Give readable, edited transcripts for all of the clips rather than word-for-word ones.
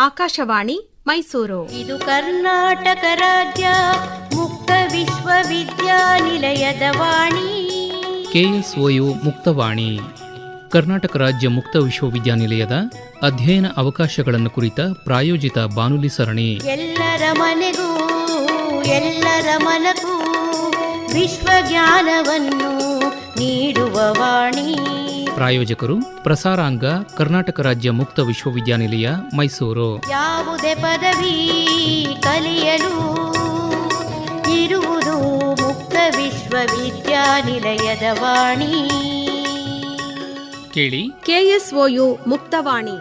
ಆಕಾಶವಾಣಿ ಮೈಸೂರು. ಇದು ಕರ್ನಾಟಕ ರಾಜ್ಯ ಮುಕ್ತ ವಿಶ್ವವಿದ್ಯಾನಿಲಯದ ವಾಣಿ. KSOU ಮುಕ್ತವಾಣಿ ಕರ್ನಾಟಕ ರಾಜ್ಯ ಮುಕ್ತ ವಿಶ್ವವಿದ್ಯಾನಿಲಯದ ಅಧ್ಯಯನ ಅವಕಾಶಗಳನ್ನು ಕುರಿತ ಪ್ರಾಯೋಜಿತ ಬಾನುಲಿ ಸರಣಿ. ಎಲ್ಲರ ಮನೆಗೂ ಎಲ್ಲರ ಮನಗೂ ವಿಶ್ವಜ್ಞಾನವನ್ನು ನೀಡುವ ವಾಣಿ. ಪ್ರಾಯೋಜಕರು ಪ್ರಸಾರಾಂಗ ಕರ್ನಾಟಕ ರಾಜ್ಯ ಮುಕ್ತ ವಿಶ್ವವಿದ್ಯಾನಿಲಯ ಮೈಸೂರು. ಯಾವುದೇ ಪದವಿ ಕಲಿಯಲು ಇರುವುದು ಮುಕ್ತ ವಿಶ್ವವಿದ್ಯಾನಿಲಯದ ವಾಣಿ. ಕೇಳಿ KSOU ಮುಕ್ತವಾಣಿ.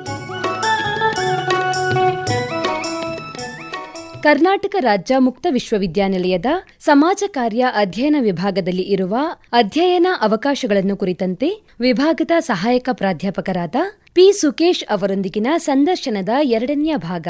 ಕರ್ನಾಟಕ ರಾಜ್ಯ ಮುಕ್ತ ವಿಶ್ವವಿದ್ಯಾನಿಲಯದ ಸಮಾಜ ಕಾರ್ಯ ಅಧ್ಯಯನ ವಿಭಾಗದಲ್ಲಿ ಇರುವ ಅಧ್ಯಯನ ಅವಕಾಶಗಳನ್ನು ಕುರಿತಂತೆ ವಿಭಾಗದ ಸಹಾಯಕ ಪ್ರಾಧ್ಯಾಪಕರಾದ ಪಿ. ಸುಕೇಶ್ ಅವರೊಂದಿಗಿನ ಸಂದರ್ಶನದ 2ನೇ ಭಾಗ.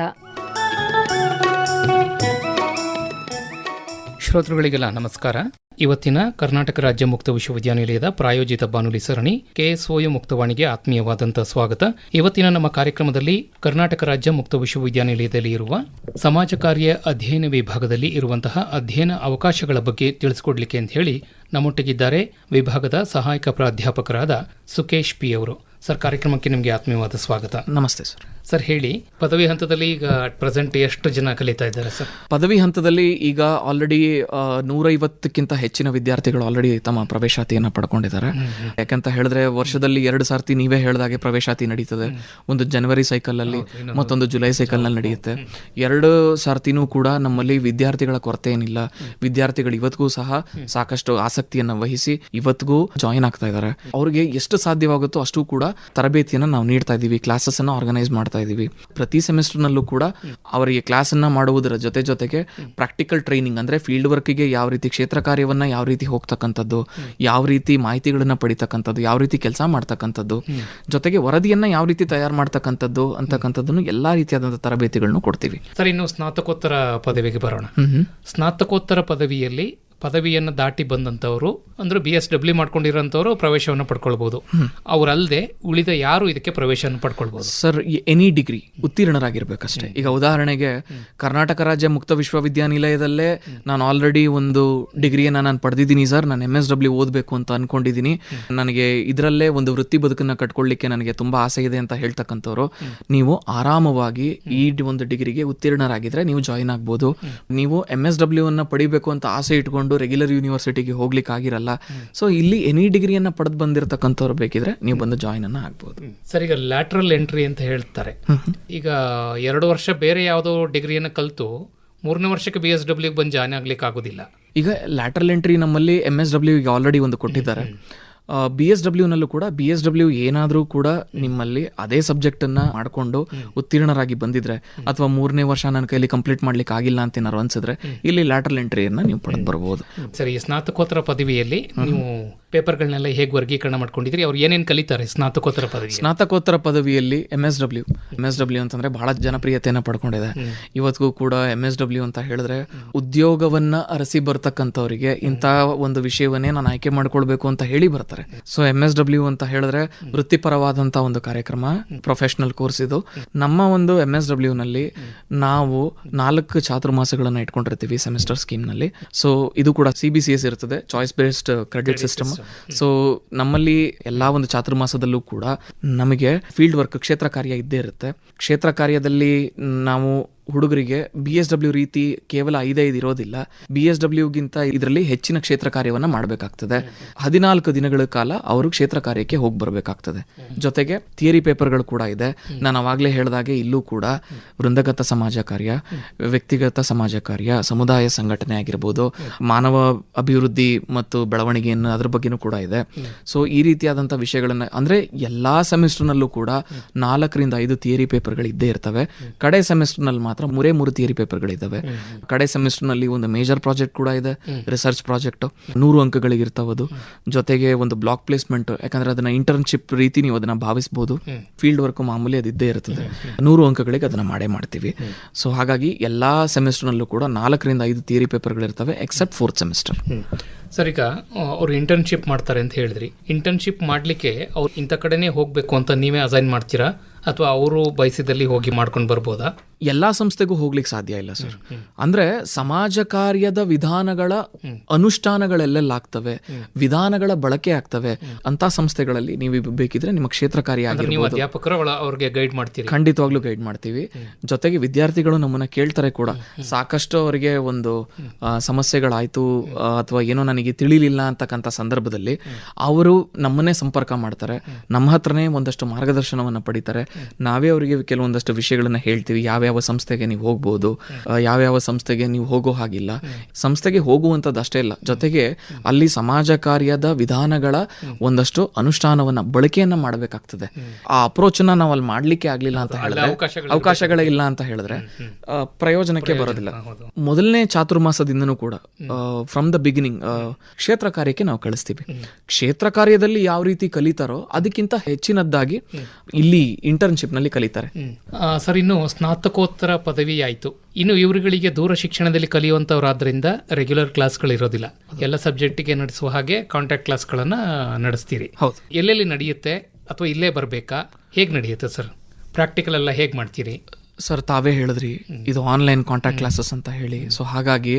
ಶ್ರೋತೃಗಳಿಗೆಲ್ಲ ನಮಸ್ಕಾರ. ಇವತ್ತಿನ ಕರ್ನಾಟಕ ರಾಜ್ಯ ಮುಕ್ತ ವಿಶ್ವವಿದ್ಯಾನಿಲಯದ ಪ್ರಾಯೋಜಿತ ಬಾನುಲಿ ಸರಣಿ KSOU ಮುಕ್ತವಾಣಿಗೆ ಆತ್ಮೀಯವಾದಂತಹ ಸ್ವಾಗತ. ಇವತ್ತಿನ ನಮ್ಮ ಕಾರ್ಯಕ್ರಮದಲ್ಲಿ ಕರ್ನಾಟಕ ರಾಜ್ಯ ಮುಕ್ತ ವಿಶ್ವವಿದ್ಯಾನಿಲಯದಲ್ಲಿ ಇರುವ ಸಮಾಜ ಕಾರ್ಯ ಅಧ್ಯಯನ ವಿಭಾಗದಲ್ಲಿ ಇರುವಂತಹ ಅಧ್ಯಯನ ಅವಕಾಶಗಳ ಬಗ್ಗೆ ತಿಳಿಸಿಕೊಡ್ಲಿಕ್ಕೆ ಅಂತ ಹೇಳಿ ನಮ್ಮೊಟ್ಟಿಗಿದ್ದಾರೆ ವಿಭಾಗದ ಸಹಾಯಕ ಪ್ರಾಧ್ಯಾಪಕರಾದ ಸುಕೇಶ್ ಪಿ ಅವರು. ಸರ್, ಕಾರ್ಯಕ್ರಮಕ್ಕೆ ನಿಮಗೆ ಆತ್ಮೀಯವಾದ ಸ್ವಾಗತ. ನಮಸ್ತೆ ಸರ್. ಸರ್, ಹೇಳಿ, ಪದವಿ ಹಂತದಲ್ಲಿ ಈಗ ಅಟ್ ಪ್ರೆಸೆಂಟ್ ಎಷ್ಟು ಜನ ಕಲಿತಾ ಇದ್ದಾರೆ ಸರ್? ಪದವಿ ಹಂತದಲ್ಲಿ ಈಗ ಆಲ್ರೆಡಿ 150ಕ್ಕಿಂತ ಹೆಚ್ಚಿನ ವಿದ್ಯಾರ್ಥಿಗಳು ಆಲ್ರೆಡಿ ತಮ್ಮ ಪ್ರವೇಶಾತಿಯನ್ನು ಪಡ್ಕೊಂಡಿದ್ದಾರೆ. ಯಾಕಂತ ಹೇಳಿದ್ರೆ ವರ್ಷದಲ್ಲಿ 2 ಸಾರ್ತಿ ನೀವೇ ಹೇಳಿದಾಗೆ ಪ್ರವೇಶಾತಿ ನಡೀತದೆ. ಒಂದು ಜನವರಿ ಸೈಕಲ್ ಅಲ್ಲಿ, ಮತ್ತೊಂದು ಜುಲೈ ಸೈಕಲ್ ನಲ್ಲಿ ನಡೆಯುತ್ತೆ. 2 ಸಾರ್ತಿನೂ ಕೂಡ ನಮ್ಮಲ್ಲಿ ವಿದ್ಯಾರ್ಥಿಗಳ ಕೊರತೆ ಏನಿಲ್ಲ. ವಿದ್ಯಾರ್ಥಿಗಳು ಇವತ್ತಿಗೂ ಸಹ ಸಾಕಷ್ಟು ಆಸಕ್ತಿಯನ್ನು ವಹಿಸಿ ಇವತ್ತಿಗೂ ಜಾಯಿನ್ ಆಗ್ತಾ ಇದ್ದಾರೆ. ಅವ್ರಿಗೆ ಎಷ್ಟು ಸಾಧ್ಯವಾಗುತ್ತೋ ಅಷ್ಟು ಕೂಡ ತರಬೇತಿಯನ್ನು ನಾವು ನೀಡ್ತಾ ಇದ್ದೀವಿ. ಕ್ಲಾಸಸ್ ಅನ್ನು ಆರ್ಗನೈಸ್ ಮಾಡ್ತಾ ಇದೀವಿ. ಪ್ರತಿ ಸೆಮಿಸ್ಟರ್ನಲ್ಲೂ ಕೂಡ ಅವರಿಗೆ ಕ್ಲಾಸ್ ಅನ್ನ ಮಾಡುವುದರ ಜೊತೆಗೆ ಪ್ರಾಕ್ಟಿಕಲ್ ಟ್ರೈನಿಂಗ್ ಅಂದ್ರೆ ಫೀಲ್ಡ್ ವರ್ಕ್ಗೆ ಯಾವ ರೀತಿ ಕ್ಷೇತ್ರ ಕಾರ್ಯವನ್ನ ಯಾವ ರೀತಿ ಹೋಗ್ತಕ್ಕಂಥದ್ದು, ಯಾವ ರೀತಿ ಮಾಹಿತಿಗಳನ್ನ ಪಡಿತಕ್ಕಂಥದ್ದು, ಯಾವ ರೀತಿ ಕೆಲಸ ಮಾಡ್ತಕ್ಕಂಥದ್ದು, ಜೊತೆಗೆ ವರದಿಯನ್ನ ಯಾವ ರೀತಿ ತಯಾರು ಮಾಡ್ತಕ್ಕಂಥದ್ದು ಅಂತಕ್ಕಂಥದ್ದನ್ನು ಎಲ್ಲಾ ರೀತಿಯಾದಂತಹ ತರಬೇತಿಗಳನ್ನು ಕೊಡ್ತೀವಿ. ಸರ್, ಇನ್ನು ಸ್ನಾತಕೋತ್ತರ ಪದವಿಗೆ ಬರೋಣ. ಸ್ನಾತಕೋತ್ತರ ಪದವಿಯಲ್ಲಿ ಪದವಿಯನ್ನು ದಾಟಿ ಬಂದಂಥವರು ಅಂದ್ರೆ BSW ಮಾಡ್ಕೊಂಡಿರೋಂಥವ್ರು ಪ್ರವೇಶವನ್ನು ಪಡ್ಕೊಳ್ಬಹುದು. ಅವರಲ್ಲದೆ ಉಳಿದ ಯಾರು ಇದಕ್ಕೆ ಪ್ರವೇಶವನ್ನು ಪಡ್ಕೊಳ್ಬಹುದು? ಸರ್, ಎನಿ ಡಿಗ್ರಿ ಉತ್ತೀರ್ಣರಾಗಿರ್ಬೇಕಷ್ಟೇ. ಈಗ ಉದಾಹರಣೆಗೆ ಕರ್ನಾಟಕ ರಾಜ್ಯ ಮುಕ್ತ ವಿಶ್ವವಿದ್ಯಾನಿಲಯದಲ್ಲೇ ನಾನು ಆಲ್ರೆಡಿ ಒಂದು ಡಿಗ್ರಿಯನ್ನು ನಾನು ಪಡೆದಿದ್ದೀನಿ ಸರ್, ನಾನು MSW ಓದಬೇಕು ಅಂತ ಅನ್ಕೊಂಡಿದ್ದೀನಿ, ನನಗೆ ಇದರಲ್ಲೇ ಒಂದು ವೃತ್ತಿ ಬದುಕನ್ನು ಕಟ್ಕೊಳ್ಳಿಕ್ಕೆ ನನಗೆ ತುಂಬಾ ಆಸೆ ಇದೆ ಅಂತ ಹೇಳ್ತಕ್ಕಂಥವ್ರು ನೀವು ಆರಾಮವಾಗಿ ಈ ಒಂದು ಡಿಗ್ರಿಗೆ ಉತ್ತೀರ್ಣರಾಗಿದ್ರೆ ನೀವು ಜಾಯಿನ್ ಆಗ್ಬೋದು. ನೀವು MSW ಅನ್ನ ಪಡಿಬೇಕು ಅಂತ ಆಸೆ ಇಟ್ಕೊಂಡು ರೆಗ್ಯುಲರ್ ಯೂನಿವರ್ಸಿಟಿಗೆ ಹೋಗ್ಲಿಕ್ಕೆ ಆಗಿರಲ್ಲ. ಸೊ ಇಲ್ಲಿ ಎನಿ ಡಿಗ್ರಿಯನ್ನ ಪಡೆದು ಬಂದಿರತಕ್ಕಂಥವ್ರು ಬೇಕಿದ್ರೆ ನೀವು ಬಂದು ಜಾಯಿನ್ ಅನ್ನ ಆಗ್ಬೋದು. ಸರ್, ಈಗ ಲ್ಯಾಟ್ರಲ್ ಎಂಟ್ರಿ ಅಂತ ಹೇಳ್ತಾರೆ. ಈಗ 2 ವರ್ಷ ಬೇರೆ ಯಾವುದೋ ಡಿಗ್ರಿಯನ್ನು ಕಲಿತು 3ನೇ ವರ್ಷಕ್ಕೆ BSW ಬಂದು ಜಾಯಿನ್ ಆಗ್ಲಿಕ್ಕೆ ಆಗೋದಿಲ್ಲ. ಈಗ ಲ್ಯಾಟ್ರಲ್ ಎಂಟ್ರಿ ನಮ್ಮಲ್ಲಿ MSW ಆಲ್ರೆಡಿ ಒಂದು ಕೊಟ್ಟಿದ್ದಾರೆ. BSW ನಲ್ಲೂ ಕೂಡ BSW ಏನಾದರೂ ಕೂಡ ನಿಮ್ಮಲ್ಲಿ ಅದೇ ಸಬ್ಜೆಕ್ಟ್ ಅನ್ನ ಮಾಡಿಕೊಂಡು ಉತ್ತೀರ್ಣರಾಗಿ ಬಂದಿದ್ರೆ ಅಥವಾ 3ನೇ ವರ್ಷ ನನ್ನ ಕೈಲಿ ಕಂಪ್ಲೀಟ್ ಮಾಡ್ಲಿಕ್ಕೆ ಆಗಿಲ್ಲ ಅಂತ ಏನಾದ್ರು ಅನ್ಸಿದ್ರೆ ಇಲ್ಲಿ ಲ್ಯಾಟರಲ್ ಎಂಟ್ರಿಯನ್ನ ನೀವು ಪಡೆದು ಬರಬಹುದು. ಸರಿ, ಸ್ನಾತಕೋತ್ತರ ಪದವಿಯಲ್ಲಿ ನೀವು ಪೇಪರ್ಗಳನ್ನೆಲ್ಲ ಹೇಗೆ ವರ್ಗೀಕರಣ ಮಾಡ್ಕೊಂಡಿದ್ರಿ? ಅವ್ರು ಏನೇನು ಕಲಿತಾರೆ ಸ್ನಾತಕೋತ್ತರ ಪದವಿ? ಸ್ನಾತಕೋತ್ತರ ಪದವಿಯಲ್ಲಿ MSW ಅಂತಂದ್ರೆ ಬಹಳ ಜನಪ್ರಿಯತೆಯನ್ನು ಪಡ್ಕೊಂಡಿದೆ. ಇವತ್ತಿಗೂ ಕೂಡ MSW ಅಂತ ಹೇಳಿದ್ರೆ ಉದ್ಯೋಗವನ್ನ ಅರಸಿ ಬರ್ತಕ್ಕಂಥವರಿಗೆ ಇಂತಹ ಒಂದು ವಿಷಯವನ್ನೇ ನಾನು ಆಯ್ಕೆ ಮಾಡ್ಕೊಳ್ಬೇಕು ಅಂತ ಹೇಳಿ ಬರ್ತಾರೆ. ಸೊ MSW ಅಂತ ಹೇಳಿದ್ರೆ ವೃತ್ತಿಪರವಾದಂತಹ ಒಂದು ಕಾರ್ಯಕ್ರಮ, ಪ್ರೊಫೆಷನಲ್ ಕೋರ್ಸ್ ಇದು. ನಮ್ಮ ಒಂದು MSW ನಲ್ಲಿ ನಾವು 4 ಚಾತುರ್ಮಾಸಗಳನ್ನ ಇಟ್ಕೊಂಡಿರ್ತೀವಿ ಸೆಮಿಸ್ಟರ್ ಸ್ಕೀಮ್ ನಲ್ಲಿ. ಸೊ ಇದು ಕೂಡ CBCS ಇರ್ತದೆ, choice based credit system. So ನಮ್ಮಲ್ಲಿ ಎಲ್ಲಾ ಒಂದು ಚಾತುರ್ಮಾಸದಲ್ಲೂ ಕೂಡ ನಮಗೆ ಫೀಲ್ಡ್ ವರ್ಕ್ ಕ್ಷೇತ್ರ ಕಾರ್ಯ ಇದ್ದೇ ಇರುತ್ತೆ. ಕ್ಷೇತ್ರ ಕಾರ್ಯದಲ್ಲಿ ನಾವು ಹುಡುಗರಿಗೆ BSW ರೀತಿ ಕೇವಲ 5 ಇರೋದಿಲ್ಲ. BSWಗಿಂತ ಇದರಲ್ಲಿ ಹೆಚ್ಚಿನ ಕ್ಷೇತ್ರ ಕಾರ್ಯವನ್ನ ಮಾಡಬೇಕಾಗ್ತದೆ. 14 ದಿನಗಳ ಕಾಲ ಅವರು ಕ್ಷೇತ್ರ ಕಾರ್ಯಕ್ಕೆ ಹೋಗಿ ಬರಬೇಕಾಗ್ತದೆ. ಜೊತೆಗೆ ಥಿಯರಿ ಪೇಪರ್ಗಳು ಕೂಡ ಇದೆ. ನಾನು ಅವಾಗಲೇ ಹೇಳಿದಾಗೆ ಇಲ್ಲೂ ಕೂಡ ವೃಂದಗತ ಸಮಾಜ ಕಾರ್ಯ, ವ್ಯಕ್ತಿಗತ ಸಮಾಜ ಕಾರ್ಯ, ಸಮುದಾಯ ಸಂಘಟನೆ ಆಗಿರ್ಬೋದು, ಮಾನವ ಅಭಿವೃದ್ಧಿ ಮತ್ತು ಬೆಳವಣಿಗೆಯನ್ನು ಅದ್ರ ಬಗ್ಗೆನೂ ಕೂಡ ಇದೆ. ಸೊ ಈ ರೀತಿಯಾದಂಥ ವಿಷಯಗಳನ್ನ ಅಂದ್ರೆ ಎಲ್ಲಾ ಸೆಮಿಸ್ಟರ್ನಲ್ಲೂ ಕೂಡ 4 ರಿಂದ 5 ಥಿಯರಿ ಪೇಪರ್ಗಳು ಇದ್ದೇ ಇರ್ತವೆ. ಕಡೆ ಸೆಮಿಸ್ಟರ್ನಲ್ಲಿ ಮಾತ್ರ 3 ಥಿಯರಿ ಪೇಪರ್ಗಳಿದ್ದಾವೆ. ಕಡೆ ಸೆಮಿಸ್ಟರ್ ನಲ್ಲಿ ಒಂದು ಮೇಜರ್ ಪ್ರಾಜೆಕ್ಟ್ ಕೂಡ ಇದೆ, ರಿಸರ್ಚ್ ಪ್ರಾಜೆಕ್ಟ್ 100 ಅಂಕಗಳಿಗೆ ಇರ್ತಾವದು. ಜೊತೆಗೆ ಒಂದು ಬ್ಲಾಕ್ ಪ್ಲೇಸ್ಮೆಂಟ್, ಯಾಕಂದ್ರೆ ಅದನ್ನ ಇಂಟರ್ನ್ಶಿಪ್ ರೀತಿ ನೀವು ಅದನ್ನ ಭಾವಿಸಬಹುದು. ಫೀಲ್ಡ್ ವರ್ಕ್ ಮಾಮೂಲಿ ಅದಿದ್ದೇ ಇರ್ತದೆ. 100 ಅಂಕಗಳಿಗೆ ಅದನ್ನ ಮಾಡ್ತೀವಿ. ಸೊ ಹಾಗಾಗಿ ಎಲ್ಲಾ ಸೆಮಿಸ್ಟರ್ ನಲ್ಲೂ ಕೂಡ 4 ರಿಂದ 5 ಥಿಯರಿ ಪೇಪರ್ಗಳು ಇರ್ತವೆ ಎಕ್ಸೆಪ್ಟ್ 4th ಸೆಮಿಸ್ಟರ್. ಸರ್, ಈಗ ಅವ್ರು ಇಂಟರ್ನ್ಶಿಪ್ ಮಾಡ್ತಾರೆ ಅಂತ ಹೇಳಿದ್ರಿ. ಇಂಟರ್ನ್ಶಿಪ್ ಮಾಡಲಿಕ್ಕೆ ಅವ್ರು ಇಂಥ ಕಡೆನೇ ಹೋಗಬೇಕು ಅಂತ ನೀವೇ ಅಸೈನ್ ಮಾಡ್ತೀರಾ ಅಥವಾ ಅವರು ಬಯಸಿದಲ್ಲಿ ಹೋಗಿ ಮಾಡ್ಕೊಂಡು ಬರ್ಬೋದಾ? ಎಲ್ಲಾ ಸಂಸ್ಥೆಗೂ ಹೋಗ್ಲಿಕ್ಕೆ ಸಾಧ್ಯ ಇಲ್ಲ ಸರ್. ಅಂದ್ರೆ ಸಮಾಜ ಕಾರ್ಯದ ವಿಧಾನಗಳ ಅನುಷ್ಠಾನಗಳೆಲ್ಲೆಲ್ಲಾಗ್ತವೆ, ವಿಧಾನಗಳ ಬಳಕೆ ಆಗ್ತವೆ ಅಂತ ಸಂಸ್ಥೆಗಳಲ್ಲಿ ನೀವು ಬೇಕಿದ್ರೆ ನಿಮ್ಮ ಕ್ಷೇತ್ರ ಕಾರ್ಯ ನೀವು ಆಗಿರ್ಬೋದು. ಅಧ್ಯಾಪಕರು ಅವ್ರಿಗೆ ಗೈಡ್ ಮಾಡ್ತೀರಿ? ಖಂಡಿತವಾಗ್ಲೂ ಗೈಡ್ ಮಾಡ್ತೀವಿ. ಜೊತೆಗೆ ವಿದ್ಯಾರ್ಥಿಗಳು ನಮ್ಮನ್ನ ಕೇಳ್ತಾರೆ ಕೂಡ. ಸಾಕಷ್ಟು ಅವರಿಗೆ ಒಂದು ಸಮಸ್ಯೆಗಳಾಯ್ತು ಅಥವಾ ಏನೋ ನನಗೆ ತಿಳಿಲಿಲ್ಲ ಅಂತಕ್ಕಂಥ ಸಂದರ್ಭದಲ್ಲಿ ಅವರು ನಮ್ಮನ್ನೇ ಸಂಪರ್ಕ ಮಾಡ್ತಾರೆ, ನಮ್ಮ ಹತ್ರನೇ ಒಂದಷ್ಟು ಮಾರ್ಗದರ್ಶನವನ್ನ ಪಡಿತಾರೆ. ನಾವೇ ಅವರಿಗೆ ಕೆಲವೊಂದಷ್ಟು ವಿಷಯಗಳನ್ನ ಹೇಳ್ತೀವಿ. ಯಾವ್ಯಾವ ಸಂಸ್ಥೆಗೆ ನೀವು ಹೋಗ್ಬೋದು, ಯಾವ್ಯಾವ ಸಂಸ್ಥೆಗೆ ನೀವು ಹೋಗೋ ಹಾಗಿಲ್ಲ. ಸಂಸ್ಥೆಗೆ ಹೋಗುವಂಥದ್ದು ಅಷ್ಟೇ ಇಲ್ಲ, ಜೊತೆಗೆ ಅಲ್ಲಿ ಸಮಾಜ ಕಾರ್ಯದ ವಿಧಾನಗಳ ಒಂದಷ್ಟು ಅನುಷ್ಠಾನವನ್ನ ಬಳಕೆಯನ್ನ ಮಾಡಬೇಕಾಗ್ತದೆ. ಆ ಅಪ್ರೋಚನ್ನ ನಾವು ಅಲ್ಲಿ ಮಾಡ್ಲಿಕ್ಕೆ ಆಗ್ಲಿಲ್ಲ ಅಂತ ಹೇಳಿದ್ರೆ, ಅವಕಾಶಗಳೇ ಇಲ್ಲ ಅಂತ ಹೇಳಿದ್ರೆ ಪ್ರಯೋಜನಕ್ಕೆ ಬರೋದಿಲ್ಲ. ಮೊದಲನೇ ಚಾತುರ್ಮಾಸದಿಂದನೂ ಕೂಡ ಫ್ರಮ್ ದ ಬಿಗಿನಿಂಗ್ ಕ್ಷೇತ್ರ ಕಾರ್ಯಕ್ಕೆ ನಾವು ಕಳಿಸ್ತೀವಿ. ಕ್ಷೇತ್ರ ಕಾರ್ಯದಲ್ಲಿ ಯಾವ ರೀತಿ ಕಲಿತಾರೋ ಅದಕ್ಕಿಂತ ಹೆಚ್ಚಿನದ್ದಾಗಿ ಇಲ್ಲಿ ಇಂಟರ್ನ್ಶಿಪ್ ನಲ್ಲಿ ಕಲಿತಾರೆ. ಸರ್, ಇನ್ನು ಸ್ನಾತಕೋತ್ತರ ಪದವಿ ಆಯ್ತು, ಇನ್ನು ಇವರುಗಳಿಗೆ ದೂರ ಶಿಕ್ಷಣದಲ್ಲಿ ಕಲಿಯುವಂತವರಾದ್ರಿಂದ ರೆಗ್ಯುಲರ್ ಕ್ಲಾಸ್ಗಳಿರೋದಿಲ್ಲ. ಎಲ್ಲ ಸಬ್ಜೆಕ್ಟಿಗೆ ನಡೆಸುವ ಹಾಗೆ ಕಾಂಟ್ಯಾಕ್ಟ್ ಕ್ಲಾಸ್ಗಳನ್ನ ನಡೆಸ್ತೀರಿ. ಹೌದು. ಎಲ್ಲೆಲ್ಲಿ ನಡೆಯುತ್ತೆ ಅಥವಾ ಇಲ್ಲೇ ಬರಬೇಕಾ? ಹೇಗೆ ನಡೆಯುತ್ತೆ ಸರ್? ಪ್ರಾಕ್ಟಿಕಲ್ ಎಲ್ಲ ಹೇಗೆ ಮಾಡ್ತೀರಿ? ಸರ್, ತಾವೇ ಹೇಳಿದ್ರಿ ಇದು ಆನ್ಲೈನ್ ಕಾಂಟ್ಯಾಕ್ಟ್ ಕ್ಲಾಸಸ್ ಅಂತ ಹೇಳಿ. ಸೊ ಹಾಗಾಗಿ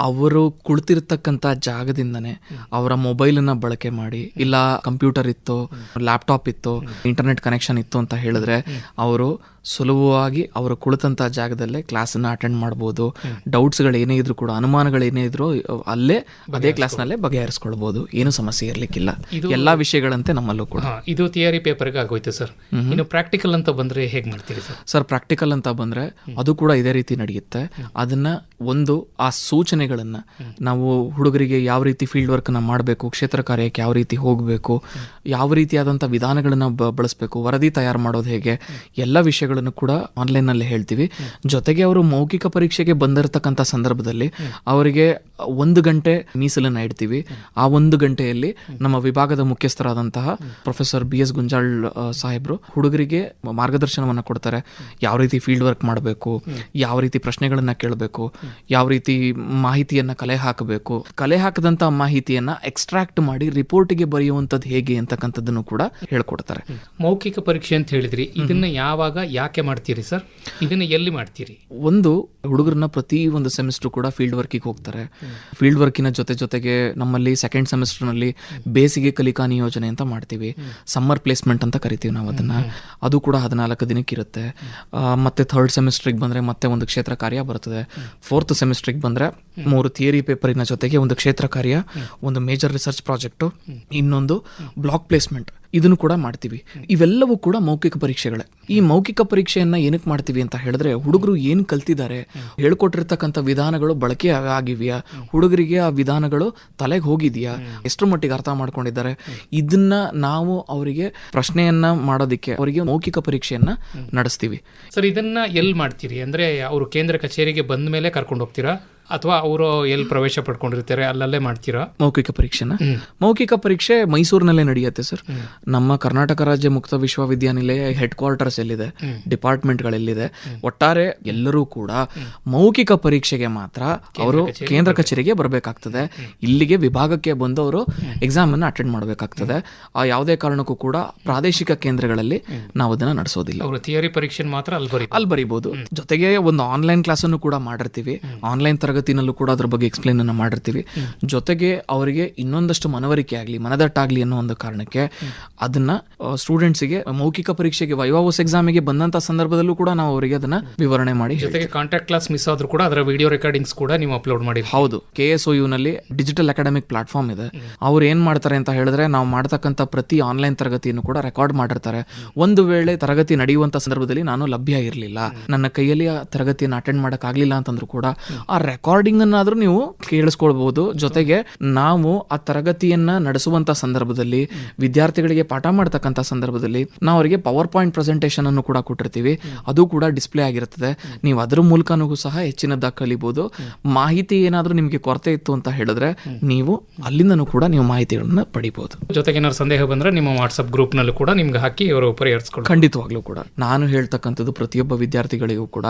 ಅವರು ಕುಳಿತಿರ್ತಕ್ಕಂಥ ಜಾಗದಿಂದನೇ ಅವರ ಮೊಬೈಲನ್ನ ಬಳಕೆ ಮಾಡಿ, ಇಲ್ಲ ಕಂಪ್ಯೂಟರ್ ಇತ್ತು, ಲ್ಯಾಪ್ಟಾಪ್ ಇತ್ತು, ಇಂಟರ್ನೆಟ್ ಕನೆಕ್ಷನ್ ಇತ್ತು ಅಂತ ಹೇಳಿದ್ರೆ ಅವರು ಸುಲಭವಾಗಿ ಅವರು ಕುಳಿತಂಥ ಜಾಗದಲ್ಲೇ ಕ್ಲಾಸನ್ನ ಅಟೆಂಡ್ ಮಾಡ್ಬೋದು. ಡೌಟ್ಸ್ಗಳು ಏನೇ ಇದ್ರು ಕೂಡ, ಅನುಮಾನಗಳೇನೇ ಇದ್ರು ಅಲ್ಲೇ ಅದೇ ಕ್ಲಾಸ್ನಲ್ಲೇ ಬಗೆಹರಿಸ್ಕೊಳ್ಬೋದು. ಏನು ಸಮಸ್ಯೆ ಇರ್ಲಿಕ್ಕಿಲ್ಲ. ಎಲ್ಲಾ ವಿಷಯಗಳಂತೆ ನಮ್ಮಲ್ಲೂ ಕೂಡ. ಇದು ಥಿಯರಿ ಪೇಪರ್ಗೆ ಆಗೋಯ್ತು ಸರ್. ಇನ್ನು ಪ್ರಾಕ್ಟಿಕಲ್ ಅಂತ ಬಂದ್ರೆ ಹೇಗೆ ಮಾಡ್ತೀರಿ ಸರ್? ಸರ್, ಪ್ರಾಕ್ಟಿಕಲ್ ಅಂತ ಬಂದ್ರೆ ಅದು ಕೂಡ ಇದೇ ರೀತಿ ನಡೆಯುತ್ತೆ. ಅದನ್ನ ಒಂದು ಆ ಸೂಚನೆಗಳನ್ನ ನಾವು ಹುಡುಗರಿಗೆ ಯಾವ ರೀತಿ ಫೀಲ್ಡ್ ವರ್ಕ್ ನ ಮಾಡಬೇಕು, ಕ್ಷೇತ್ರ ಕಾರ್ಯಕ್ಕೆ ಯಾವ ರೀತಿ ಹೋಗಬೇಕು, ಯಾವ ರೀತಿಯಾದಂಥ ವಿಧಾನಗಳನ್ನ ಬಳಸಬೇಕು, ವರದಿ ತಯಾರು ಮಾಡೋದು ಹೇಗೆ, ಎಲ್ಲ ವಿಷಯಗಳನ್ನು ಕೂಡ ಆನ್ಲೈನ್ ನಲ್ಲಿ ಹೇಳ್ತೀವಿ. ಜೊತೆಗೆ ಅವರು ಮೌಖಿಕ ಪರೀಕ್ಷೆಗೆ ಬಂದಿರತಕ್ಕಂಥ ಸಂದರ್ಭದಲ್ಲಿ ಅವರಿಗೆ 1 ಗಂಟೆ ಮೀಸಲನ್ನ ಇಡ್ತೀವಿ. ಆ 1 ಗಂಟೆಯಲ್ಲಿ ನಮ್ಮ ವಿಭಾಗದ ಮುಖ್ಯಸ್ಥರಾದಂತಹ ಪ್ರೊಫೆಸರ್ BS ಗುಂಜಾಳ್ ಸಾಹೇಬ್ರು ಹುಡುಗರಿಗೆ ಮಾರ್ಗದರ್ಶನವನ್ನ ಕೊಡ್ತಾರೆ. ಯಾವ ರೀತಿ ಫೀಲ್ಡ್ ವರ್ಕ್ ಮಾಡಬೇಕು, ಯಾವ ರೀತಿ ಪ್ರಶ್ನೆಗಳನ್ನ ಕೇಳಬೇಕು, ಯಾವ ರೀತಿ ಮಾಹಿತಿಯನ್ನ ಕಲೆ ಹಾಕಬೇಕು, ಕಲೆ ಹಾಕದಂತ ಮಾಹಿತಿಯನ್ನ ಎಕ್ಸ್ಟ್ರಾಕ್ಟ್ ಮಾಡಿ ರಿಪೋರ್ಟ್ಗೆ ಬರೆಯುವಂಥದ್ದು ಹೇಗೆ ಅಂತಕ್ಕಂಥದ್ದನ್ನು ಕೂಡ ಹೇಳ್ಕೊಡ್ತಾರೆ. ಮೌಖಿಕ ಪರೀಕ್ಷೆ ಅಂತ ಹೇಳಿದ್ರಿ, ಇದನ್ನ ಯಾವಾಗ ಯಾಕೆ ಮಾಡ್ತೀರಿ ಸರ್? ಇದನ್ನ ಎಲ್ಲಿ ಮಾಡ್ತೀರಿ? ಒಂದು ಹುಡುಗರನ್ನ ಪ್ರತಿ ಒಂದು ಸೆಮಿಸ್ಟರ್ ಕೂಡ ಫೀಲ್ಡ್ ವರ್ಕಿಗೆ ಹೋಗ್ತಾರೆ. ಫೀಲ್ಡ್ ವರ್ಕಿನ ಜೊತೆಗೆ ನಮ್ಮಲ್ಲಿ ಸೆಕೆಂಡ್ ಸೆಮಿಸ್ಟರ್ ನಲ್ಲಿ ಬೇಸಿಗೆ ಕಲಿಕಾ ನಿಯೋಜನೆ ಅಂತ ಮಾಡ್ತೀವಿ. ಸಮ್ಮರ್ ಪ್ಲೇಸ್ಮೆಂಟ್ ಅಂತ ಕರಿತೀವಿ ನಾವು ಅದನ್ನ. ಅದು ಕೂಡ 14 ದಿನಕ್ಕೆ ಇರುತ್ತೆ. ಮತ್ತೆ ಥರ್ಡ್ ಸೆಮಿಸ್ಟ್ರಿಗೆ ಬಂದ್ರೆ ಮತ್ತೆ ಒಂದು ಕ್ಷೇತ್ರ ಕಾರ್ಯ ಬರ್ತದೆ. ಫೋರ್ತ್ ಸೆಮಿಸ್ಟ್ರಿಗೆ ಬಂದ್ರೆ 3 ಥಿಯರಿ ಪೇಪರಿನ ಜೊತೆಗೆ ಒಂದು ಕ್ಷೇತ್ರ ಕಾರ್ಯ, ಒಂದು ಮೇಜರ್ ರಿಸರ್ಚ್ ಪ್ರಾಜೆಕ್ಟ್, ಇನ್ನೊಂದು ಬ್ಲಾಕ್ ಪ್ಲೇಸ್ಮೆಂಟ್, ಇದನ್ನು ಕೂಡ ಮಾಡ್ತೀವಿ. ಇವೆಲ್ಲವೂ ಕೂಡ ಮೌಖಿಕ ಪರೀಕ್ಷೆಗಳೇ. ಈ ಮೌಖಿಕ ಪರೀಕ್ಷೆಯನ್ನ ಏನಕ್ಕೆ ಮಾಡ್ತೀವಿ ಅಂತ ಹೇಳಿದ್ರೆ, ಹುಡುಗರು ಏನು ಕಲ್ತಿದ್ದಾರೆ, ಹೇಳ್ಕೊಟ್ಟಿರ್ತಕ್ಕಂಥ ವಿಧಾನಗಳು ಬಳಕೆ ಆಗಿವೆಯಾ, ಹುಡುಗರಿಗೆ ಆ ವಿಧಾನಗಳು ತಲೆಗೆ ಹೋಗಿದೆಯಾ, ಎಷ್ಟರ ಮಟ್ಟಿಗೆ ಅರ್ಥ ಮಾಡ್ಕೊಂಡಿದ್ದಾರೆ, ಇದನ್ನ ನಾವು ಅವರಿಗೆ ಪ್ರಶ್ನೆಯನ್ನ ಮಾಡೋದಕ್ಕೆ ಅವರಿಗೆ ಮೌಖಿಕ ಪರೀಕ್ಷೆಯನ್ನ ನಡೆಸ್ತೀವಿ. ಸರ್, ಇದನ್ನ ಎಲ್ಲಿ ಮಾಡ್ತೀರಿ? ಅಂದ್ರೆ ಅವರು ಕೇಂದ್ರ ಕಚೇರಿಗೆ ಬಂದ ಮೇಲೆ ಕರ್ಕೊಂಡು ಹೋಗ್ತೀರಾ ಅಥವಾ ಅವರು ಎಲ್ಲಿ ಪ್ರವೇಶ ಪಡ್ಕೊಂಡಿರ್ತಾರೆ ಅಲ್ಲಲ್ಲೇ ಮಾಡ್ತೀರಾ ಮೌಖಿಕ ಪರೀಕ್ಷೆನ? ಮೌಖಿಕ ಪರೀಕ್ಷೆ ಮೈಸೂರಿನಲ್ಲೇ ನಡೆಯುತ್ತೆ ಸರ್. ನಮ್ಮ ಕರ್ನಾಟಕ ರಾಜ್ಯ ಮುಕ್ತ ವಿಶ್ವವಿದ್ಯಾನಿಲಯ ಹೆಡ್ ಕ್ವಾರ್ಟರ್ಸ್ ಎಲ್ಲಿದೆ, ಡಿಪಾರ್ಟ್ಮೆಂಟ್ಗಳೆಲ್ಲಿದೆ, ಒಟ್ಟಾರೆ ಎಲ್ಲರೂ ಕೂಡ ಮೌಖಿಕ ಪರೀಕ್ಷೆಗೆ ಮಾತ್ರ ಅವರು ಕೇಂದ್ರ ಕಚೇರಿಗೆ ಬರಬೇಕಾಗ್ತದೆ. ಇಲ್ಲಿಗೆ ವಿಭಾಗಕ್ಕೆ ಬಂದು ಅವರು ಎಕ್ಸಾಮ್ ಅನ್ನು ಅಟೆಂಡ್ ಮಾಡಬೇಕಾಗ್ತದೆ. ಆ ಯಾವುದೇ ಕಾರಣಕ್ಕೂ ಕೂಡ ಪ್ರಾದೇಶಿಕ ಕೇಂದ್ರಗಳಲ್ಲಿ ನಾವು ಅದನ್ನ ನಡೆಸೋದಿಲ್ಲ. ಅವರು ಥಿಯರಿ ಪರೀಕ್ಷೆ ಮಾತ್ರ ಅಲ್ಲಿ ಬರೀಬಹುದು. ಜೊತೆಗೆ ಒಂದು ಆನ್ಲೈನ್ ಕ್ಲಾಸ್ ಅನ್ನು ಕೂಡ ಮಾಡಿರ್ತೀವಿ. ಆನ್ಲೈನ್ ತರಗತಿನಲ್ಲೂ ಕೂಡ ಅದ್ರ ಬಗ್ಗೆ ಎಕ್ಸ್ಪ್ಲೇನ್ ಅನ್ನ ಮಾಡಿರ್ತೀವಿ. ಜೊತೆಗೆ ಅವರಿಗೆ ಇನ್ನೊಂದಷ್ಟು ಮನವರಿಕೆ ಆಗಲಿ, ಮನದಟ್ಟಾಗ್ಲಿ ಅನ್ನೋ ಒಂದು ಕಾರಣಕ್ಕೆ ಅದನ್ನ ಸ್ಟೂಡೆಂಟ್ಸ್ಗೆ ಮೌಖಿಕ ಪರೀಕ್ಷೆಗೆ ವೈವಾವೋಸ್ ಎಕ್ಸಾಮಿಗೆ ಬಂದಂತ ಸಂದರ್ಭದಲ್ಲೂ ಕೂಡ ನಾವು ಅವರಿಗೆ ಅದನ್ನ ವಿವರಣೆ ಮಾಡಿ. ಜೊತೆಗೆ ಕಾಂಟ್ಯಾಕ್ಟ್ ಕ್ಲಾಸ್ ಮಿಸ್ ಆದ್ರೂ ಕೂಡ ಅದರ ವಿಡಿಯೋ ರೆಕಾರ್ಡಿಂಗ್ಸ್ ಕೂಡ ನೀವು ಅಪ್ಲೋಡ್ ಮಾಡಿ. ಹೌದು, KSOU ನಲ್ಲಿ ಡಿಜಿಟಲ್ ಅಕಾಡೆಮಿಕ್ ಪ್ಲಾಟ್ಫಾರ್ಮ್ ಇದೆ. ಅವ್ರು ಏನ್ ಮಾಡ್ತಾರೆ ಅಂತ ಹೇಳಿದ್ರೆ, ನಾವು ಮಾಡತಕ್ಕಂಥ ಪ್ರತಿ ಆನ್ಲೈನ್ ತರಗತಿಯನ್ನು ಕೂಡ ರೆಕಾರ್ಡ್ ಮಾಡಿರ್ತಾರೆ. ಒಂದು ವೇಳೆ ತರಗತಿ ನಡೆಯುವಂತ ಸಂದರ್ಭದಲ್ಲಿ ನಾನು ಲಭ್ಯ ಇರಲಿಲ್ಲ, ನನ್ನ ಕೈಯಲ್ಲಿ ಆ ತರಗತಿಯನ್ನು ಅಟೆಂಡ್ ಮಾಡಕ್ ಆಗ್ಲಿಲ್ಲ ಅಂತಂದ್ರೂ ಕೂಡ ಆ ರೆಕಾರ್ಡಿಂಗ್ ಅನ್ನಾದ್ರೂ ನೀವು ಕೇಳಿಸ್ಕೊಳ್ಬಹುದು. ಜೊತೆಗೆ ನಾವು ಆ ತರಗತಿಯನ್ನ ನಡೆಸುವಂತ ಸಂದರ್ಭದಲ್ಲಿ, ವಿದ್ಯಾರ್ಥಿಗಳಿಗೆ ಪಾಠ ಮಾಡತಕ್ಕಂತ ಸಂದರ್ಭದಲ್ಲಿ ನಾವು ಅವರಿಗೆ ಪವರ್ ಪಾಯಿಂಟ್ ಪ್ರೆಸೆಂಟೇಷನ್ ಅನ್ನು ಕೂಡ ಕೊಟ್ಟಿರ್ತೀವಿ. ಅದು ಕೂಡ ಡಿಸ್ಪ್ಲೇ ಆಗಿರುತ್ತದೆ. ನೀವು ಅದರ ಮೂಲಕನೂ ಸಹ ಹೆಚ್ಚಿನದಾಗಿ ಕಲಿಬಹುದು. ಮಾಹಿತಿ ಏನಾದ್ರೂ ನಿಮಗೆ ಕೊರತೆ ಇತ್ತು ಅಂತ ಹೇಳಿದ್ರೆ ನೀವು ಅಲ್ಲಿಂದನೂ ಕೂಡ ನೀವು ಮಾಹಿತಿಗಳನ್ನ ಪಡಿಬಹುದು. ಜೊತೆಗೆ ಏನಾದ್ರು ಸಂದೇಹ ಬಂದ್ರೆ ನಿಮ್ಮ ವಾಟ್ಸ್ಆಪ್ ಗ್ರೂಪ್ ನಲ್ಲಿ ಕೂಡ ನಿಮ್ಗೆ ಹಾಕಿ ಅವರು ಪರಿಹರಿಸ್ಕೊಂಡು. ಖಂಡಿತವಾಗ್ಲೂ ಕೂಡ ನಾನು ಹೇಳ್ತಕ್ಕಂಥದ್ದು ಪ್ರತಿಯೊಬ್ಬ ವಿದ್ಯಾರ್ಥಿಗಳಿಗೂ ಕೂಡ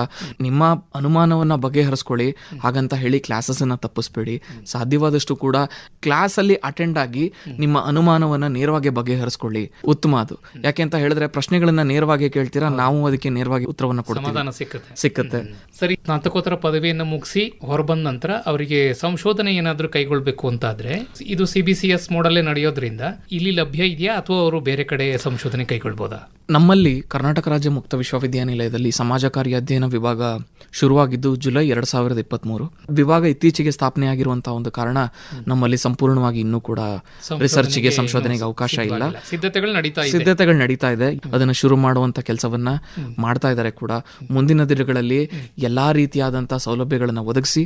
ನಿಮ್ಮ ಅನುಮಾನವನ್ನ ಬಗೆಹರಿಸ್ಕೊಳ್ಳಿ. ಹಾಗಂತ ಅಂತ ಹೇಳಿ ಕ್ಲಾಸಸ್ಸನ್ನು ತಪ್ಪಿಸ್ಬೇಡಿ. ಸಾಧ್ಯವಾದಷ್ಟು ಕೂಡ ಕ್ಲಾಸಲ್ಲಿ ಅಟೆಂಡ್ ಆಗಿ ನಿಮ್ಮ ಅನುಮಾನವನ್ನು ನೇರವಾಗಿ ಬಗೆಹರಿಸ್ಕೊಳ್ಳಿ, ಉತ್ತಮ ಅದು. ಯಾಕೆ ಅಂತ ಹೇಳಿದ್ರೆ ಪ್ರಶ್ನೆಗಳನ್ನ ನೇರವಾಗಿ ಕೇಳ್ತೀರಾ, ನಾವು ಅದಕ್ಕೆ ನೇರವಾಗಿ ಉತ್ತರವನ್ನು ಕೊಡ್ತೀವಿ, ಸಿಕ್ಕತ್ತೆ. ಸರಿ, ಸ್ನಾತಕೋತ್ತರ ಪದವಿಯನ್ನು ಮುಗಿಸಿ ಹೊರಬಂದ ನಂತರ ಅವರಿಗೆ ಸಂಶೋಧನೆ ಏನಾದರೂ ಕೈಗೊಳ್ಬೇಕು ಅಂತಾದ್ರೆ ಇದು CBCS ಮೋಡಲ್ಲೇ ನಡೆಯೋದ್ರಿಂದ ಇಲ್ಲಿ ಲಭ್ಯ ಇದೆಯಾ ಅಥವಾ ಅವರು ಬೇರೆ ಕಡೆ ಸಂಶೋಧನೆ ಕೈಗೊಳ್ಬೋದಾ? ನಮ್ಮಲ್ಲಿ ಕರ್ನಾಟಕ ರಾಜ್ಯ ಮುಕ್ತ ವಿಶ್ವವಿದ್ಯಾನಿಲಯದಲ್ಲಿ ಸಮಾಜ ಕಾರ್ಯ ಅಧ್ಯಯನ ವಿಭಾಗ ಶುರುವಾಗಿದ್ದು ಜುಲೈ 2023. ವಿಭಾಗ ಇತ್ತೀಚೆಗೆ ಸ್ಥಾಪನೆ ಆಗಿರುವಂತಹ ಒಂದು ಕಾರಣ ನಮ್ಮಲ್ಲಿ ಸಂಪೂರ್ಣವಾಗಿ ಇನ್ನೂ ಕೂಡ ರಿಸರ್ಚ್ಗೆ, ಸಂಶೋಧನೆಗೆ ಅವಕಾಶ ಇಲ್ಲ. ಸಿದ್ಧತೆಗಳು ನಡೀತಾ ಇದೆ. ಅದನ್ನು ಶುರು ಮಾಡುವಂತ ಕೆಲಸವನ್ನ ಮಾಡ್ತಾ ಇದ್ದಾರೆ ಕೂಡ. ಮುಂದಿನ ದಿನಗಳಲ್ಲಿ ಎಲ್ಲಾ ರೀತಿಯಾದಂತಹ ಸೌಲಭ್ಯಗಳನ್ನು ಒದಗಿಸಿ,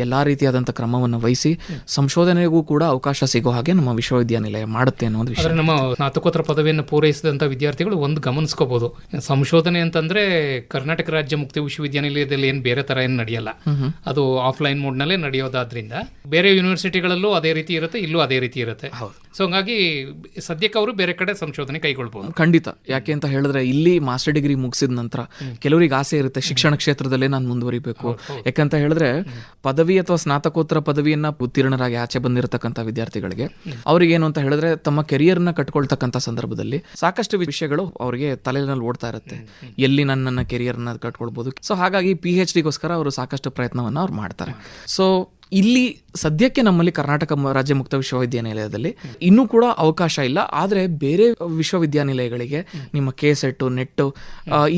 ಎಲ್ಲಾ ರೀತಿಯಾದಂತಹ ಕ್ರಮವನ್ನು ವಹಿಸಿ ಸಂಶೋಧನೆಗೂ ಕೂಡ ಅವಕಾಶ ಸಿಗೋ ಹಾಗೆ ನಮ್ಮ ವಿಶ್ವವಿದ್ಯಾನಿಲಯ ಮಾಡುತ್ತೆ ಅನ್ನೋ ಒಂದು ವಿಷಯ. ನಮ್ಮ ಸ್ನಾತಕೋತ್ತರ ಪದವಿಯನ್ನು ಪೂರೈಸಿದಂತ ವಿದ್ಯಾರ್ಥಿಗಳು ಒಂದು ಗಮನಿಸ್ಕೋಬಹುದು, ಸಂಶೋಧನೆ ಅಂತಂದ್ರೆ ಕರ್ನಾಟಕ ರಾಜ್ಯ ಮುಕ್ತ ವಿಶ್ವವಿದ್ಯಾನಿಲಯದಲ್ಲಿ ಏನ್ ಬೇರೆ ತರ ಏನ್ ನಡೆಯಲ್ಲ, ಅದು ಆಫ್ಲೈನ್ ಮೋಡ್ ನಲ್ಲೇ ನಡೆಯೋದಾದ್ರಿಂದ ಬೇರೆ ಯೂನಿವರ್ಸಿಟಿಗಳಲ್ಲೂ ಅದೇ ರೀತಿ ಇರುತ್ತೆ, ಇಲ್ಲೂ ಅದೇ ರೀತಿ ಇರುತ್ತೆ. ಸೊ ಹಂಗಾಗಿ ಸದ್ಯಕ್ಕೆ ಅವರು ಬೇರೆ ಕಡೆ ಸಂಶೋಧನೆ ಕೈಗೊಳ್ಬಹುದು. ಖಂಡಿತ. ಯಾಕೆ ಅಂತ ಹೇಳಿದ್ರೆ ಇಲ್ಲಿ ಮಾಸ್ಟರ್ ಡಿಗ್ರಿ ಮುಗಿಸಿದ ನಂತರ ಕೆಲವರಿಗೆ ಆಸೆ ಇರುತ್ತೆ ಶಿಕ್ಷಣ ಕ್ಷೇತ್ರದಲ್ಲೇ ನಾನು ಮುಂದುವರಿಬೇಕು. ಯಾಕಂತ ಹೇಳಿದ್ರೆ ಪದವಿ ಅಥವಾ ಸ್ನಾತಕೋತ್ತರ ಪದವಿಯನ್ನ ಉತ್ತೀರ್ಣರಾಗಿ ಆಚೆ ಬಂದಿರತಕ್ಕಂಥ ವಿದ್ಯಾರ್ಥಿಗಳಿಗೆ ಅವ್ರಿಗೆ ಏನು ಅಂತ ಹೇಳಿದ್ರೆ ತಮ್ಮ ಕೆರಿಯರ್ನ ಕಟ್ಕೊಳ್ತಕ್ಕಂಥ ಸಂದರ್ಭದಲ್ಲಿ ಸಾಕಷ್ಟು ವಿಷಯಗಳು ಅವರಿಗೆ ತಲೆಯಲ್ಲಿ ಓಡ್ತಾ ಇರುತ್ತೆ, ಎಲ್ಲಿ ನನ್ನ ಕೆರಿಯರ್ನ ಕಟ್ಕೊಳ್ಬಹುದು. ಸೊ ಹಾಗಾಗಿ PhDಗೋಸ್ಕರ ಅವರು ಸಾಕಷ್ಟು ಪ್ರಯತ್ನವನ್ನು ಅವ್ರು ಮಾಡ್ತಾರೆ. ಸೊ ಇಲ್ಲಿ ಸದ್ಯಕ್ಕೆ ನಮ್ಮಲ್ಲಿ ಕರ್ನಾಟಕ ರಾಜ್ಯ ಮುಕ್ತ ವಿಶ್ವವಿದ್ಯಾನಿಲಯದಲ್ಲಿ ಇನ್ನೂ ಕೂಡ ಅವಕಾಶ ಇಲ್ಲ. ಆದರೆ ಬೇರೆ ವಿಶ್ವವಿದ್ಯಾನಿಲಯಗಳಿಗೆ ನಿಮ್ಮ KSET, ನೆಟ್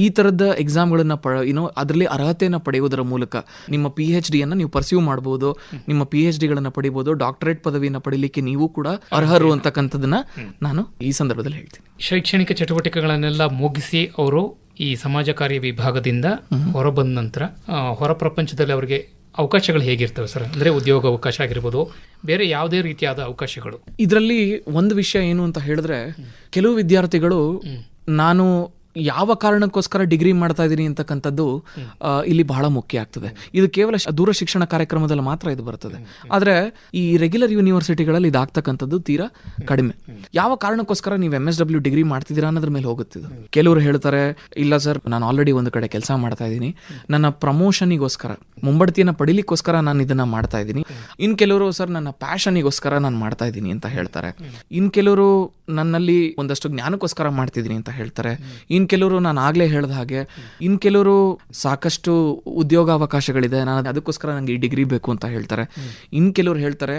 ಈ ಥರದ ಎಕ್ಸಾಮ್ಗಳನ್ನ ಅದರಲ್ಲಿ ಅರ್ಹತೆಯನ್ನು ಪಡೆಯುವುದರ ಮೂಲಕ ನಿಮ್ಮ PhDಯನ್ನು ನೀವು ಪರ್ಸ್ಯೂ ಮಾಡ್ಬೋದು, ನಿಮ್ಮ PhDಗಳನ್ನು ಪಡಿಬೋದು, ಡಾಕ್ಟರೇಟ್ ಪದವಿಯನ್ನು ಪಡಿಲಿಕ್ಕೆ ನೀವು ಕೂಡ ಅರ್ಹರು ಅಂತಕ್ಕಂಥದ್ದನ್ನ ನಾನು ಈ ಸಂದರ್ಭದಲ್ಲಿ ಹೇಳ್ತೀನಿ. ಶೈಕ್ಷಣಿಕ ಚಟುವಟಿಕೆಗಳನ್ನೆಲ್ಲ ಮುಗಿಸಿ ಅವರು ಈ ಸಮಾಜ ಕಾರ್ಯ ವಿಭಾಗದಿಂದ ಹೊರಬಂದ ನಂತರ ಹೊರ ಪ್ರಪಂಚದಲ್ಲಿ ಅವರಿಗೆ ಅವಕಾಶಗಳು ಹೇಗಿರ್ತವೆ ಸರ್? ಅಂದ್ರೆ ಉದ್ಯೋಗ ಅವಕಾಶ ಆಗಿರ್ಬೋದು, ಬೇರೆ ಯಾವುದೇ ರೀತಿಯಾದ ಅವಕಾಶಗಳು? ಇದರಲ್ಲಿ ಒಂದು ವಿಷಯ ಏನು ಅಂತ ಹೇಳಿದ್ರೆ, ಕೆಲವು ವಿದ್ಯಾರ್ಥಿಗಳು ನಾನು ಯಾವ ಕಾರಣಕ್ಕೋಸ್ಕರ ಡಿಗ್ರಿ ಮಾಡ್ತಾ ಇದ್ದೀನಿ ಅಂತಕ್ಕಂಥದ್ದು ಇಲ್ಲಿ ಬಹಳ ಮುಖ್ಯ ಆಗ್ತದೆ. ಇದು ಕೇವಲ ದೂರ ಶಿಕ್ಷಣ ಕಾರ್ಯಕ್ರಮದಲ್ಲಿ ಮಾತ್ರ ಇದು ಬರ್ತದೆ. ಆದರೆ ಈ ರೆಗ್ಯುಲರ್ ಯೂನಿವರ್ಸಿಟಿಗಳಲ್ಲಿ ಇದಾಗ್ತಕ್ಕಂಥದ್ದು ತೀರಾ ಕಡಿಮೆ. ಯಾವ ಕಾರಣಕ್ಕೋಸ್ಕರ ನೀವು MSW ಡಿಗ್ರಿ ಮಾಡ್ತಿದ್ದೀರಾ ಅನ್ನೋದ್ರ ಮೇಲೆ ಹೋಗುತ್ತಿದ್ದು. ಕೆಲವರು ಹೇಳ್ತಾರೆ, ಇಲ್ಲ ಸರ್ ನಾನು ಆಲ್ರೆಡಿ ಒಂದು ಕಡೆ ಕೆಲಸ ಮಾಡ್ತಾ ಇದ್ದೀನಿ, ನನ್ನ ಪ್ರಮೋಷನಿಗೋಸ್ಕರ, ಮುಂಬಡ್ತಿಯನ್ನು ಪಡಿಲಿಕ್ಕೋಸ್ಕರ ನಾನು ಇದನ್ನ ಮಾಡ್ತಾ ಇದ್ದೀನಿ. ಇನ್ ಕೆಲವರು ಸರ್ ನನ್ನ ಪ್ಯಾಷನಿಗೋಸ್ಕರ ನಾನು ಮಾಡ್ತಾ ಇದ್ದೀನಿ ಅಂತ ಹೇಳ್ತಾರೆ. ಇನ್ ಕೆಲವರು ನನ್ನಲ್ಲಿ ಒಂದಷ್ಟು ಜ್ಞಾನಕ್ಕೋಸ್ಕರ ಮಾಡ್ತಿದ್ದೀನಿ ಅಂತ ಹೇಳ್ತಾರೆ. ಇನ್ ಕೆಲವರು ನಾನು ಆಗ್ಲೇ ಹೇಳ್ದ ಹಾಗೆ, ಇನ್ ಕೆಲವರು ಸಾಕಷ್ಟು ಉದ್ಯೋಗಾವಕಾಶಗಳಿದೆ, ನಾನು ಅದಕ್ಕೋಸ್ಕರ ನಂಗೆ ಈ ಡಿಗ್ರಿ ಬೇಕು ಅಂತ ಹೇಳ್ತಾರೆ. ಇನ್ ಕೆಲವರು ಹೇಳ್ತಾರೆ,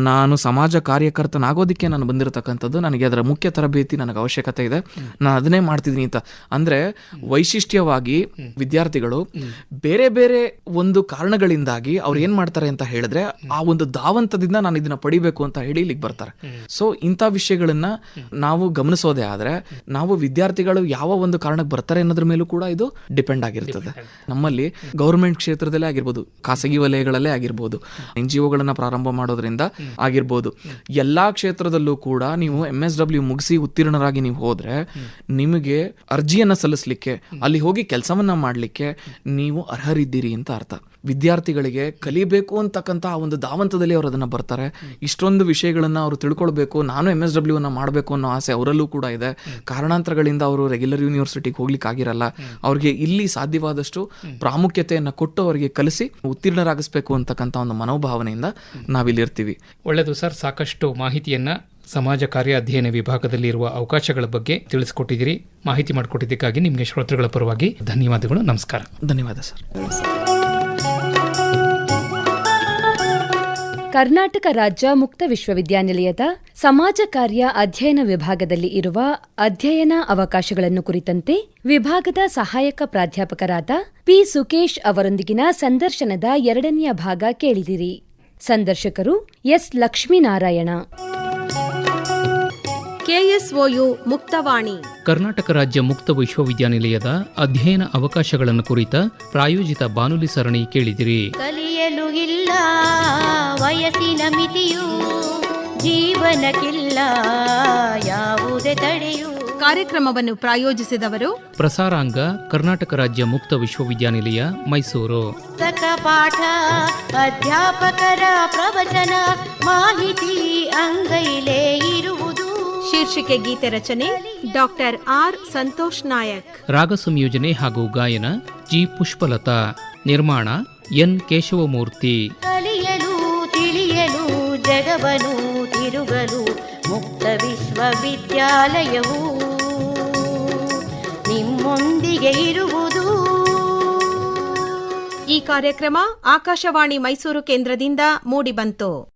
ನಾನು ಸಮಾಜ ಕಾರ್ಯಕರ್ತನಾಗೋದಕ್ಕೆ ನಾನು ಬಂದಿರತಕ್ಕಂಥದ್ದು, ನನಗೆ ಅದರ ಮುಖ್ಯ ತರಬೇತಿ ನನಗೆ ಅವಶ್ಯಕತೆ ಇದೆ, ನಾನು ಅದನ್ನೇ ಮಾಡ್ತಿದ್ದೀನಿ ಅಂತ. ಅಂದ್ರೆ ವೈಶಿಷ್ಟ್ಯವಾಗಿ ವಿದ್ಯಾರ್ಥಿಗಳು ಬೇರೆ ಬೇರೆ ಒಂದು ಕಾರಣಗಳಿಂದಾಗಿ ಅವ್ರು ಏನ್ ಮಾಡ್ತಾರೆ ಅಂತ ಹೇಳಿದ್ರೆ, ಆ ಒಂದು ಧಾವಂತದಿಂದ ನಾನು ಇದನ್ನ ಪಡಿಬೇಕು ಅಂತ ಹೇಳಿ ಇಲ್ಲಿಗೆ ಬರ್ತಾರೆ. ಸೊ ಇಂಥ ವಿಷಯಗಳನ್ನ ನಾವು ಗಮನಿಸೋದೇ ಆದ್ರೆ, ನಾವು ವಿದ್ಯಾರ್ಥಿಗಳು ಯಾವ ಒಂದು ಕಾರಣಕ್ಕೆ ಬರ್ತಾರೆ ಅನ್ನೋದ್ರ ಮೇಲೂ ಕೂಡ ಇದು ಡಿಪೆಂಡ್ ಆಗಿರ್ತದೆ. ನಮ್ಮಲ್ಲಿ ಗೌರ್ಮೆಂಟ್ ಕ್ಷೇತ್ರದಲ್ಲೇ ಆಗಿರ್ಬೋದು, ಖಾಸಗಿ ವಲಯಗಳಲ್ಲೇ ಆಗಿರ್ಬೋದು, NGOಗಳನ್ನ ಪ್ರಾರಂಭ ಮಾಡೋದ್ರಿಂದ ಆಗಿರ್ಬೋದು, ಎಲ್ಲಾ ಕ್ಷೇತ್ರದಲ್ಲೂ ಕೂಡ ನೀವು MSW ಮುಗಿಸಿ ಉತ್ತೀರ್ಣರಾಗಿ ನೀವು ಹೋದ್ರೆ ನಿಮಗೆ ಅರ್ಜಿಯನ್ನ ಸಲ್ಲಿಸಲಿಕ್ಕೆ, ಅಲ್ಲಿ ಹೋಗಿ ಕೆಲಸವನ್ನ ಮಾಡಲಿಕ್ಕೆ ನೀವು ಅರ್ಹರಿದ್ದೀರಿ ಅಂತ ಅರ್ಥ. ವಿದ್ಯಾರ್ಥಿಗಳಿಗೆ ಕಲಿಬೇಕು ಅಂತಕ್ಕಂಥ ಆ ಒಂದು ಧಾವಂತದಲ್ಲಿ ಅವರು ಅದನ್ನ ಬರ್ತಾರೆ. ಇಷ್ಟೊಂದು ವಿಷಯಗಳನ್ನ ಅವರು ತಿಳ್ಕೊಳ್ಬೇಕು, ನಾನು MSW ಅನ್ನ ಮಾಡಬೇಕು ಅನ್ನೋ ಆಸೆ ಅವರಲ್ಲೂ ಕೂಡ ಇದೆ. ಕಾರಣಾಂತರಗಳಿಂದ ಅವರು ರೆಗ್ಯುಲರ್ ಯೂನಿವರ್ಸಿಟಿಗೆ ಹೋಗ್ಲಿಕ್ಕೆ ಆಗಿರಲ್ಲ. ಅವ್ರಿಗೆ ಇಲ್ಲಿ ಸಾಧ್ಯವಾದಷ್ಟು ಪ್ರಾಮುಖ್ಯತೆಯನ್ನು ಕೊಟ್ಟು ಅವರಿಗೆ ಕಲಿಸಿ ಉತ್ತೀರ್ಣರಾಗಿಸ್ಬೇಕು ಅಂತಕ್ಕಂಥ ಒಂದು ಮನೋಭಾವನೆಯಿಂದ ನಾವಿಲ್ಲಿರ್ತೀವಿ. ಒಳ್ಳೆಯದು ಸರ್, ಸಾಕಷ್ಟು ಮಾಹಿತಿಯನ್ನ ಸಮಾಜ ಕಾರ್ಯ ಅಧ್ಯಯನ ವಿಭಾಗದಲ್ಲಿ ಇರುವ ಅವಕಾಶಗಳ ಬಗ್ಗೆ ತಿಳಿಸಿಕೊಟ್ಟಿದ್ದೀರಿ. ಮಾಹಿತಿ ಮಾಡಿಕೊಟ್ಟಿದ್ದಕ್ಕಾಗಿ ನಿಮಗೆ ಶ್ರೋತೃಗಳ ಪರವಾಗಿ ಧನ್ಯವಾದಗಳು. ನಮಸ್ಕಾರ. ಧನ್ಯವಾದ ಸರ್. ಕರ್ನಾಟಕ ರಾಜ್ಯ ಮುಕ್ತ ವಿಶ್ವವಿದ್ಯಾನಿಲಯದ ಸಮಾಜ ಕಾರ್ಯ ಅಧ್ಯಯನ ವಿಭಾಗದಲ್ಲಿ ಇರುವ ಅಧ್ಯಯನ ಅವಕಾಶಗಳನ್ನು ಕುರಿತಂತೆ ವಿಭಾಗದ ಸಹಾಯಕ ಪ್ರಾಧ್ಯಾಪಕರಾದ P. ಸುಕೇಶ್ ಅವರೊಂದಿಗಿನ ಸಂದರ್ಶನದ 2ನೇ ಭಾಗ ಕೇಳಿದಿರಿ. ಸಂದರ್ಶಕರು S. ಲಕ್ಷ್ಮೀನಾರಾಯಣ. KSOU ಮುಕ್ತವಾಣಿ. ಕರ್ನಾಟಕ ರಾಜ್ಯ ಮುಕ್ತ ವಿಶ್ವವಿದ್ಯಾನಿಲಯದ ಅಧ್ಯಯನ ಅವಕಾಶಗಳನ್ನು ಕುರಿತ ಪ್ರಾಯೋಜಿತ ಬಾನುಲಿ ಸರಣಿ ಕೇಳಿದಿರಿ. ಕಲಿಯಲು ಇಲ್ಲ ವಯಸ್ಸಿನ ಮಿತಿಯು, ಜೀವನಕ್ಕಿಲ್ಲ ಯಾವುದೇ ತಡೆಯು. ಕಾರ್ಯಕ್ರಮವನ್ನು ಪ್ರಾಯೋಜಿಸಿದವರು ಪ್ರಸಾರಾಂಗ ಕರ್ನಾಟಕ ರಾಜ್ಯ ಮುಕ್ತ ವಿಶ್ವವಿದ್ಯಾನಿಲಯ, ಮೈಸೂರು. ಪುಸ್ತಕ ಪಾಠ, ಅಧ್ಯಾಪಕರ ಪ್ರವಚನ, ಮಾಹಿತಿ ಅಂಗೈಲೇ ಇರುವುದು. ಶೀರ್ಷಿಕೆ ಗೀತೆ ರಚನೆ ಡಾಕ್ಟರ್ R. ಸಂತೋಷ್ ನಾಯಕ್. ರಾಗ ಸಂಯೋಜನೆ ಹಾಗೂ ಗಾಯನ G. ಪುಷ್ಪಲತಾ. ನಿರ್ಮಾಣ ಎನ್ ಕೇಶವಮೂರ್ತಿ. ಕಲಿಯಲು ತಿಳಿಯಲು ಜಗವನು ತಿರುಗಲು ಮುಕ್ತ ವಿಶ್ವವಿದ್ಯಾಲಯವು ನಿಮ್ಮೊಂದಿಗೆ ಇರುವುದು. ಈ ಕಾರ್ಯಕ್ರಮ ಆಕಾಶವಾಣಿ ಮೈಸೂರು ಕೇಂದ್ರದಿಂದ ಮೂಡಿಬಂತು.